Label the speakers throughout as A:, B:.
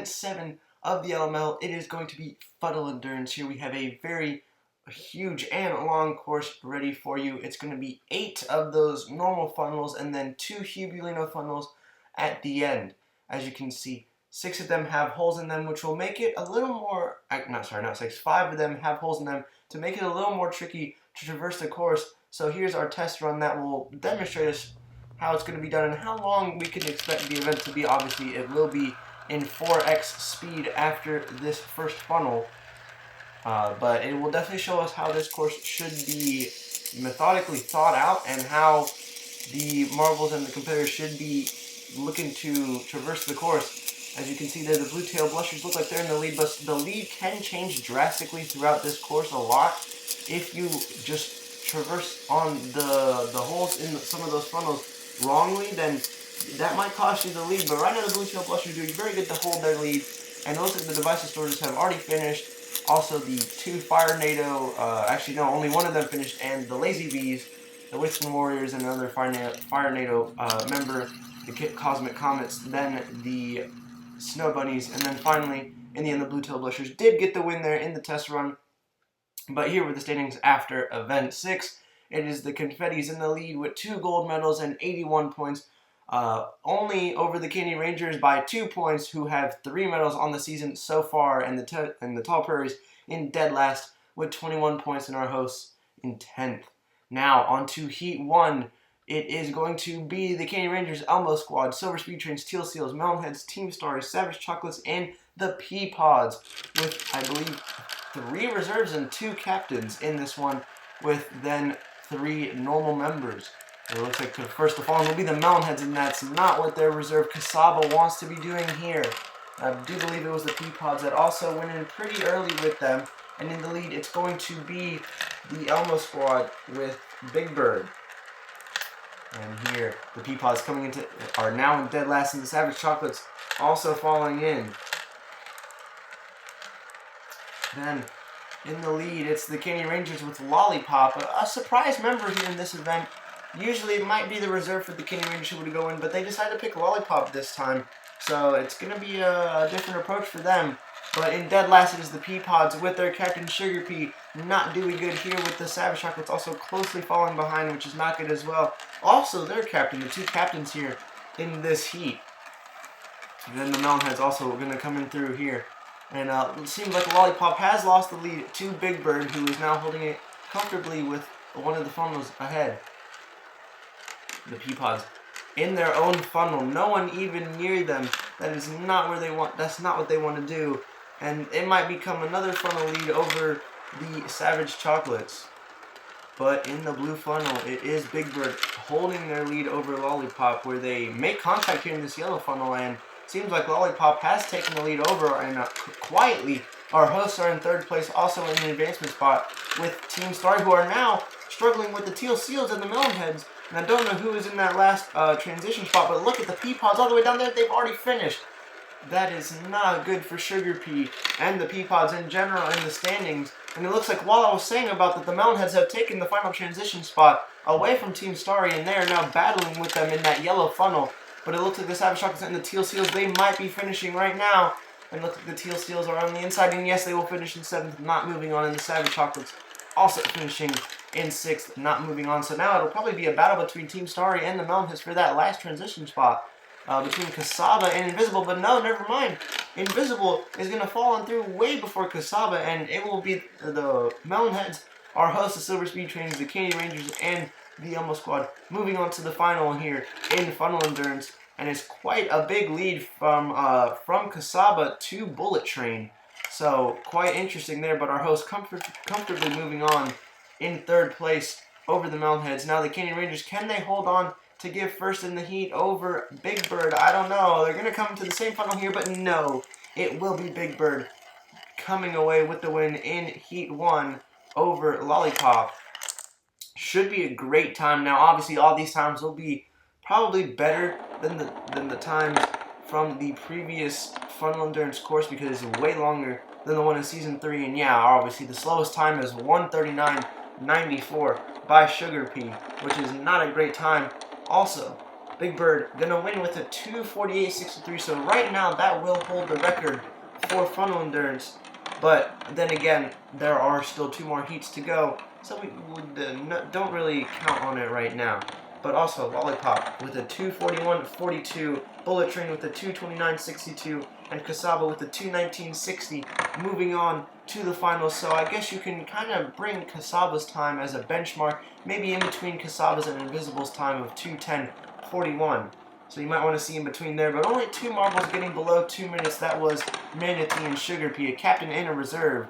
A: event 7 of the LML. It is going to be funnel endurance. Here we have a very huge and long course ready for you. It's going to be 8 of those normal funnels and then 2 Hubulino funnels at the end. As you can see, 6 of them have holes in them, which will make it a little more, not 6, 5 of them have holes in them to make it a little more tricky to traverse the course. So here's our test run that will demonstrate us how it's going to be done and how long we can expect the event to be. Obviously, it will be in 4x speed after this first funnel, but it will definitely show us how this course should be methodically thought out and how the marbles and the competitors should be looking to traverse the course. As you can see there, the blue tail blushers look like they're in the lead, but the lead can change drastically throughout this course a lot. If you just traverse on the holes in some of those funnels wrongly, then that might cost you the lead. But right now the blue tail blushers are doing very good to hold their lead, and it looks like the devices storage have already finished. Also, the 2 Fire NATO, actually no, only one of them finished, and the Lazy Bees, the Whisking Warriors, and another Fire NATO member, the Cosmic Comets, then the Snow Bunnies, and then finally, in the end, the blue tail blushers did get the win there in the test run. But here were the standings after event 6. It is the Confettis in the lead with 2 gold medals and 81 points, only over the Candy Rangers by 2 points, who have 3 medals on the season so far, and the Tall Prairies in dead last with 21 points, and our hosts in 10th. Now on to Heat 1. It is going to be the Candy Rangers, Elmo Squad, Silver Speed Trains, Teal Seals, Melonheads, Team Stars, Savage Chocolates, and the Peapods, with, I believe, 3 reserves and 2 captains in this one, with then 3 normal members. It looks like the first to fall will be the Melonheads, and that's not what their reserve Kasaba wants to be doing here. I do believe it was the Peapods that also went in pretty early with them, and in the lead it's going to be the Elmo Squad with Big Bird. And here, the Peapods are now in dead last, and the Savage Chocolates also falling in. Then, in the lead, it's the Candy Rangers with Lollipop, a surprise member here in this event. Usually, it might be the reserve for the Candy Rangers who would go in, but they decided to pick Lollipop this time. So, it's going to be a different approach for them. But in dead last, it is the Peapods with their captain Sugar Pea, not doing good here, with the Savage Chocolates also closely falling behind, which is not good as well. Also, their captain, the 2 captains here in this heat. And then the Melonheads also going to come in through here. And it seems like Lollipop has lost the lead to Big Bird, who is now holding it comfortably with one of the funnels ahead. The Peapods in their own funnel, no one even near them. That is not where they want. That's not what they want to do. And it might become another funnel lead over the Savage Chocolates. But in the blue funnel, it is Big Bird holding their lead over Lollipop, where they make contact here in this yellow funnel, and it seems like Lollipop has taken the lead over, and quietly our hosts are in 3rd place, also in the advancement spot, with Team Star, who are now struggling with the Teal Seals and the Melonheads. And I don't know who is in that last transition spot, but look at the Peapods all the way down there. They've already finished. That is not good for Sugar Pea and the Peapods in general in the standings. And it looks like, while I was saying about that, the Melonheads have taken the final transition spot away from Team Starry, and they are now battling with them in that yellow funnel. But it looks like the Savage Chocolates and the Teal Seals, they might be finishing right now. And look like the Teal Seals are on the inside, and yes, they will finish in 7th, not moving on. And the Savage Chocolates also finishing in 6th, not moving on. So now it'll probably be a battle between Team Starry and the Melonheads for that last transition spot. Between Kasaba and Invisible, but no, never mind. Invisible is going to fall on through way before Kasaba, and it will be the Melonheads, our hosts, the Silver Speed Trains, the Candy Rangers, and the Elmo Squad, moving on to the final here in Funnel Endurance, and it's quite a big lead from Kasaba to Bullet Train. So, quite interesting there, but our hosts comfortably moving on in 3rd place over the Melonheads. Now the Candy Rangers, can they hold on to give first in the heat over Big Bird? I don't know. They're going to come to the same funnel here, but no. It will be Big Bird coming away with the win in Heat 1 over Lollipop. Should be a great time. Now, obviously, all these times will be probably better than the times from the previous Funnel Endurance course, because it's way longer than the one in Season 3. And yeah, obviously, the slowest time is 1:39.94 by Sugar Pea, which is not a great time. Also, Big Bird gonna win with a 2:48.63. So right now that will hold the record for funnel endurance. But then again, there are still 2 more heats to go, so we don't really count on it right now. But also Lollipop with a 2:41.42, Bullet Train with a 2:29.62, and Kasaba with a 2:19.60, moving on to the finals. So I guess you can kind of bring Kasaba's time as a benchmark, maybe in between Kasaba's and Invisible's time of 2:10.41. So you might want to see in between there, but only 2 marbles getting below 2 minutes. That was Manatee and Sugar Pea, a captain and a reserve.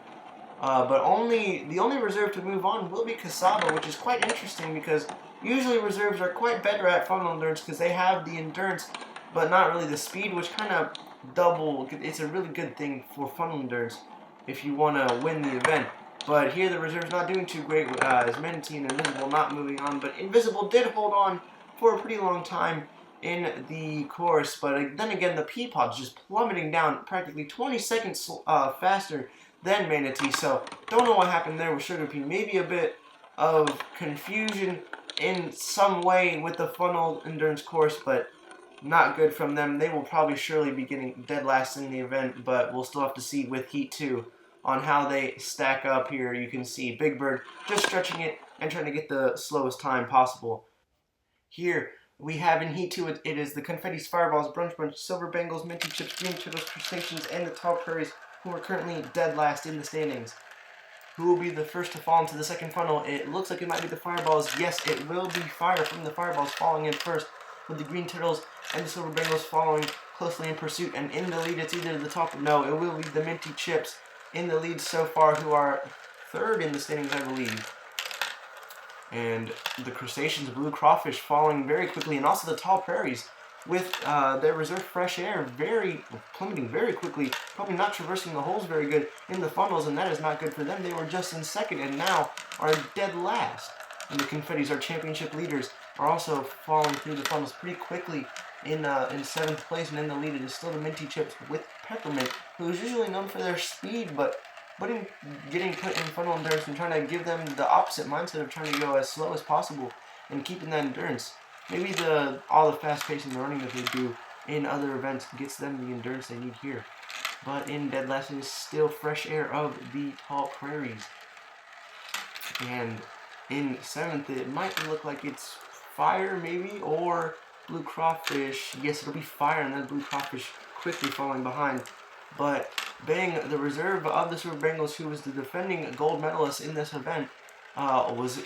A: But the only reserve to move on will be Kasaba, which is quite interesting because usually reserves are quite better at funnel endurance because they have the endurance, but not really the speed, which kind of it's a really good thing for funnel endurance if you want to win the event. But here the reserve's not doing too great as Manatee and Invisible not moving on, but Invisible did hold on for a pretty long time in the course, but then again the Peapod's just plummeting down practically 20 seconds faster than Manatee, so don't know what happened there with Sugar Pea. Maybe a bit of confusion in some way with the funnel endurance course, but not good from them. They will probably surely be getting dead last in the event, but we'll still have to see with Heat 2 on how they stack up here. You can see Big Bird just stretching it and trying to get the slowest time possible. Here we have in Heat 2, it is the Confetti's, Fireballs, Brunch Bunch, Silver Bengals, Minty Chips, Green Turtles, Crustaceans, and the Tall Prairies, who are currently dead last in the standings. Who will be the first to fall into the second funnel? It looks like it might be the Fireballs. Yes, it will be Fire from the Fireballs falling in first, with the Green Turtles and the Silver Bengals following closely in pursuit. And in the lead, it's either the top. No, it will be the Minty Chips in the lead so far, who are third in the standings, I believe. And the Crustaceans, Blue Crawfish falling very quickly, and also the Tall Prairies with their reserve Fresh Air plummeting very quickly, probably not traversing the holes very good in the funnels, and that is not good for them. They were just in second and now are dead last. And the Confettis, our championship leaders, are also falling through the funnels pretty quickly in 7th place, and in the lead it is still the Minty Chips with Peppermint, who is usually known for their speed, but getting put in funnel endurance and trying to give them the opposite mindset of trying to go as slow as possible and keeping that endurance. Maybe all the fast pace and the running that they do in other events gets them the endurance they need here. But in dead last is still Fresh Air of the Tall Prairies. And in 7th, it might look like it's Fire maybe, or Blue Crawfish. Yes, it'll be Fire, and then Blue Crawfish quickly falling behind. But Bang, the reserve of the Super Bengals, who was the defending gold medalist in this event, was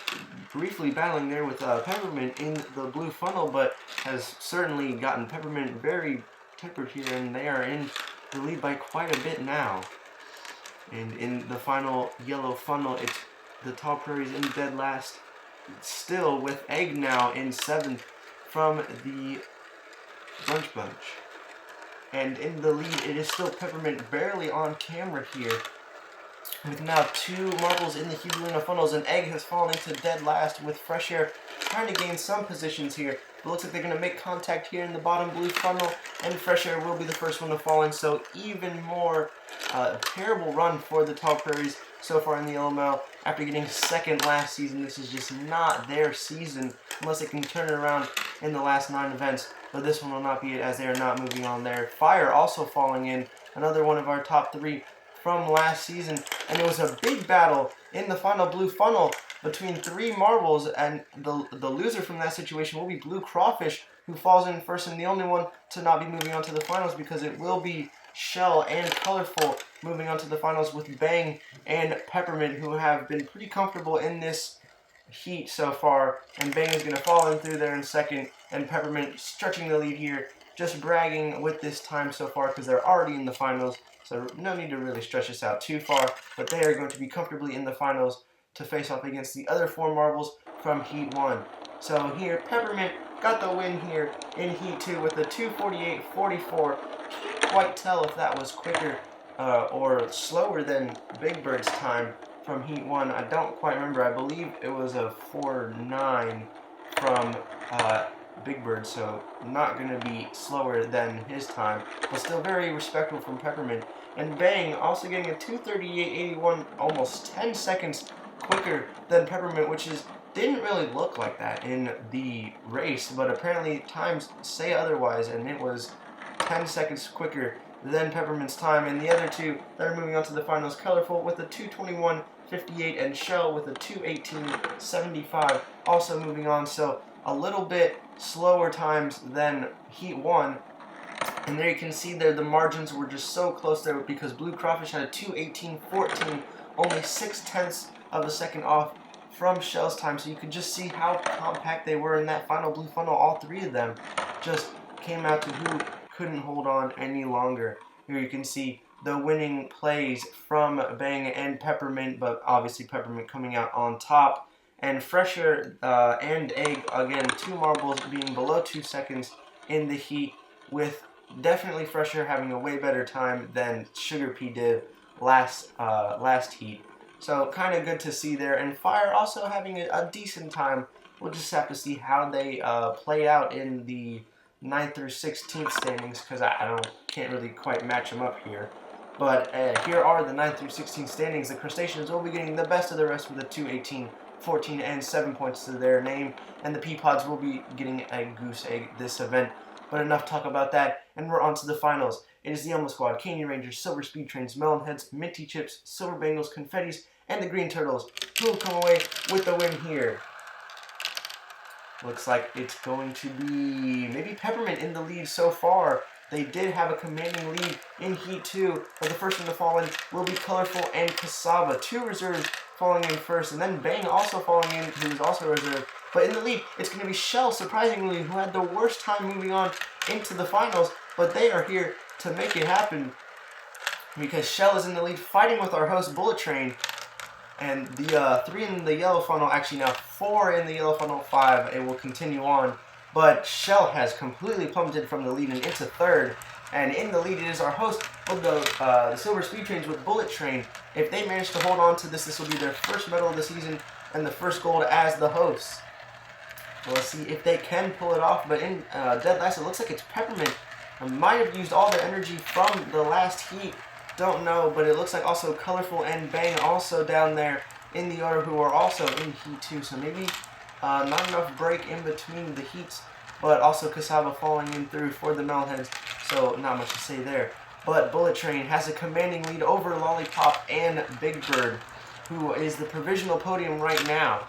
A: briefly battling there with Peppermint in the blue funnel, but has certainly gotten Peppermint very tempered here, and they are in the lead by quite a bit now. And in the final yellow funnel, it's the Tall Prairies in dead last, still with Egg now in 7th from the Brunch Bunch. And in the lead, it is still Peppermint, barely on camera here, with now 2 marbles in the Hubulina funnels, and Egg has fallen into dead last with Fresh Air trying to gain some positions here. It looks like they're going to make contact here in the bottom blue funnel, and Fresh Air will be the first one to fall in, so even more terrible run for the Tall Prairies so far in the LML. After getting 2nd last season, this is just not their season unless they can turn it around in the last 9 events, but this one will not be it as they are not moving on there. Fire also falling in, another one of our top 3 from last season, and it was a big battle in the final blue funnel between 3 marbles, and the loser from that situation will be Blue Crawfish, who falls in first, and the only one to not be moving on to the finals, because it will be Shell and Colorful moving on to the finals with Bang and Peppermint, who have been pretty comfortable in this heat so far, and Bang is going to fall in through there in 2nd, and Peppermint stretching the lead here, just bragging with this time so far because they're already in the finals. So no need to really stretch this out too far, but they are going to be comfortably in the finals to face off against the other 4 marbles from Heat 1. So here, Peppermint got the win here in Heat 2 with a 2:48.44. Can't quite tell if that was quicker or slower than Big Bird's time from Heat 1. I don't quite remember. I believe it was a 4:09 from Big Bird, so not going to be slower than his time, but still very respectful from Peppermint. And Bang also getting a 2:38.81, almost 10 seconds quicker than Peppermint, which is didn't really look like that in the race, but apparently times say otherwise, and it was 10 seconds quicker than Peppermint's time. And the other two that are moving on to the finals, Colorful with a 2:21.58 and Shell with a 2:18.75 also moving on. So a little bit slower times than Heat 1. And there you can see there the margins were just so close there because Blue Crawfish had a 2:18.14, only 6/10 of a second off from Shell's time. So you could just see how compact they were in that final blue funnel. All three of them just came out to who couldn't hold on any longer. Here you can see the winning plays from Bang and Peppermint, but obviously Peppermint coming out on top. And Fresher and Egg, again, two marbles being below 2 seconds in the heat, with definitely Fresher having a way better time than Sugar Pea did last heat. So kind of good to see there. And Fire also having a decent time. We'll just have to see how they play out in the 9th through 16th standings, because I can't really quite match them up here. But here are the 9th through 16th standings. The Crustaceans will be getting the best of the rest with a 2:18.14 and 7 points to their name. And the Peapods will be getting a goose egg this event. But enough talk about that, and we're on to the finals. It is the Elmo Squad, Canyon Rangers, Silver Speed Trains, Melon Heads, Minty Chips, Silver Bengals, Confettis, and the Green Turtles, who will come away with the win here. Looks like it's going to be maybe Peppermint in the lead so far. They did have a commanding lead in Heat 2, but the first one to fall in will be Colorful and Cassava. Two reserves falling in first, and then Bang also falling in, who is also a reserve. But in the lead, it's going to be Shell, surprisingly, who had the worst time moving on into the finals, but they are here to make it happen because Shell is in the lead fighting with our host Bullet Train. And the 3 in the yellow funnel, actually now 4 in the yellow funnel, 5, it will continue on. But Shell has completely plummeted from the lead and into third. And in the lead, it is our host of the Silver Speed Trains with Bullet Train. If they manage to hold on to this, this will be their first medal of the season and the first gold as the hosts. Well, let's see if they can pull it off. But in dead last, it looks like it's Peppermint. Might have used all the energy from the last heat. Don't know, but it looks like also Colorful and Bang also down there in the order, who are also in Heat 2. So maybe not enough break in between the heats, but also Cassava falling in through for the Melonheads. So not much to say there. But Bullet Train has a commanding lead over Lollipop and Big Bird, who is the provisional podium right now.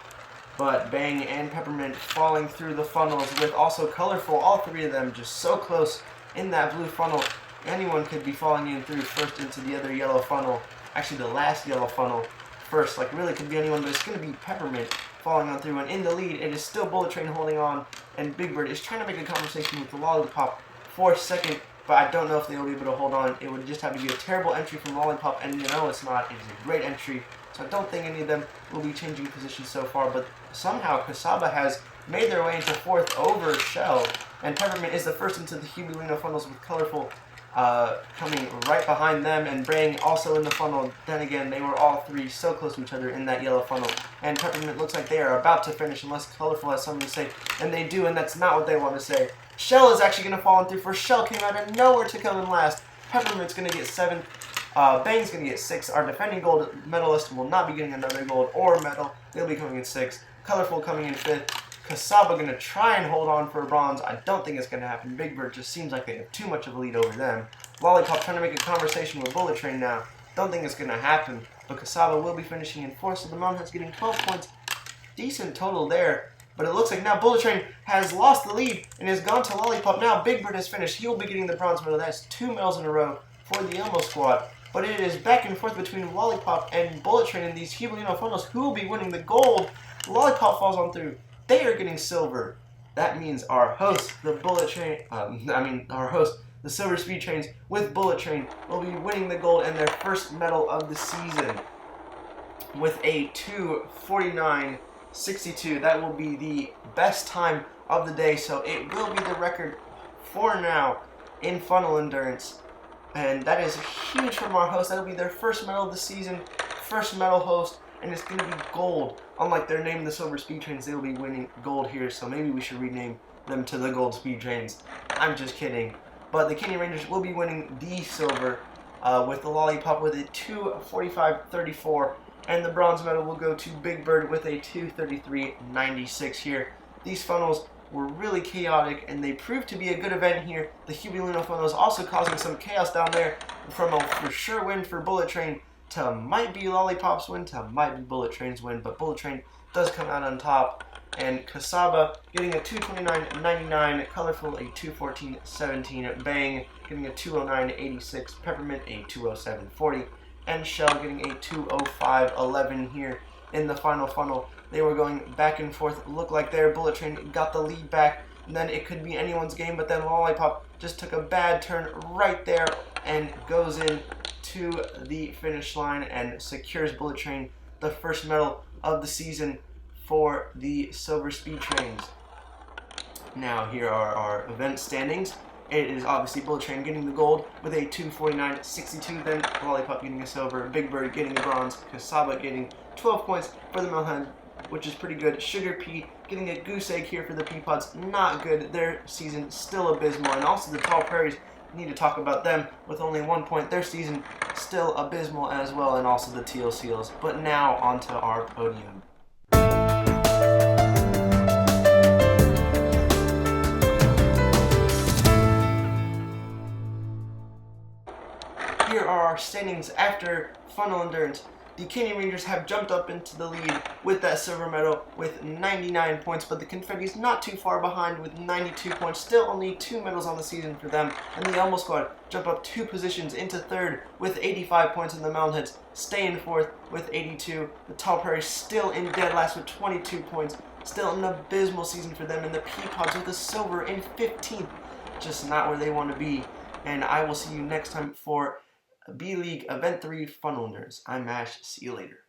A: But Bang and Peppermint falling through the funnels with also Colorful, all three of them just so close in that blue funnel. Anyone could be falling in through first into the other yellow funnel. Actually, the last yellow funnel first. Like, really could be anyone, but it's going to be Peppermint falling on through. And in the lead, it is still Bullet Train holding on. And Big Bird is trying to make a conversation with the Lollipop for second, but I don't know if they will be able to hold on. It would just have to be a terrible entry from Lollipop, and you know it's not. It is a great entry. So I don't think any of them will be changing positions so far, but somehow Cassava has made their way into fourth over Shell, and Peppermint is the first into the Hubulino funnels with Colorful coming right behind them, and Bang also in the funnel. Then again, they were all three so close to each other in that yellow funnel, and Peppermint looks like they are about to finish unless Colorful has something to say, and they do, and that's not what they want to say. Shell is actually going to fall in through first. Shell came out of nowhere to come in last. Peppermint's going to get 7th. Bang's going to get 6th. Our defending gold medalist will not be getting another gold or medal. They'll be coming in 6th. Colorful coming in 5th. Cassava going to try and hold on for a bronze. I don't think it's going to happen. Big Bird just seems like they have too much of a lead over them. Lollipop trying to make a conversation with Bullet Train now. Don't think it's going to happen. But Cassava will be finishing in 4th, so the Melonheads getting 12 points. Decent total there. But it looks like now Bullet Train has lost the lead and has gone to Lollipop. Now Big Bird has finished. He will be getting the bronze medal. That's 2 medals in a row for the Elmo Squad. But it is back and forth between Lollipop and Bullet Train in these Hubulino funnels. Who will be winning the gold? Lollipop falls on through. They are getting silver. That means our host, the Bullet Train, our host, the Silver Speed Trains with Bullet Train, will be winning the gold and their first medal of the season with a 2:49.62. That will be the best time of the day, so it will be the record for now in funnel endurance. And that is huge from our host. That will be their first medal of the season, first medal host, and it's going to be gold. Unlike their name, the Silver Speed Trains, they will be winning gold here, so maybe we should rename them to the Gold Speed Trains. I'm just kidding. But the Canyon Rangers will be winning the silver with the Lollipop with a 2:45.34 And the bronze medal will go to Big Bird with a 233.96 here. These funnels were really chaotic, and they proved to be a good event here. The Hubie funnels also causing some chaos down there, from a for sure win for Bullet Train to might be Lollipop's win to might be Bullet Train's win, but Bullet Train does come out on top. And Kasaba getting a 229.99, Colorful a 214.17, Bang getting a 209.86, Peppermint a 207.40, and Shell getting a 205.11 here in the final funnel. They were going back and forth. Looked like their Bullet Train got the lead back, and then it could be anyone's game, but then Lollipop just took a bad turn right there and goes in to the finish line and secures Bullet Train the first medal of the season for the Silver Speed Trains. Now here are our event standings. It is obviously Bullet Train getting the gold with a 249.62, then Lollipop getting a silver, Big Bird getting a bronze, Kasaba getting 12 points for the Melhead, which is pretty good. Sugar Pea getting a goose egg here for the Pea Pods, not good. Their season still abysmal, and also the Tall Prairies, need to talk about them with only 1 point. Their season still abysmal as well, and also the Teal Seals. But now onto our podium. Here are our standings after Funnel Endurance. The Canyon Rangers have jumped up into the lead with that silver medal with 99 points, but the Confetti's not too far behind with 92 points. Still only 2 medals on the season for them. And the Elmo Squad jump up 2 positions into third with 85 points, and the Mountainheads stay in fourth with 82. The Tall Prairies still in dead last with 22 points. Still an abysmal season for them, and the Peapods with a silver in 15th. Just not where they want to be. And I will see you next time for B-League Event 3 Funnel Nerds. I'm Ash. See you later.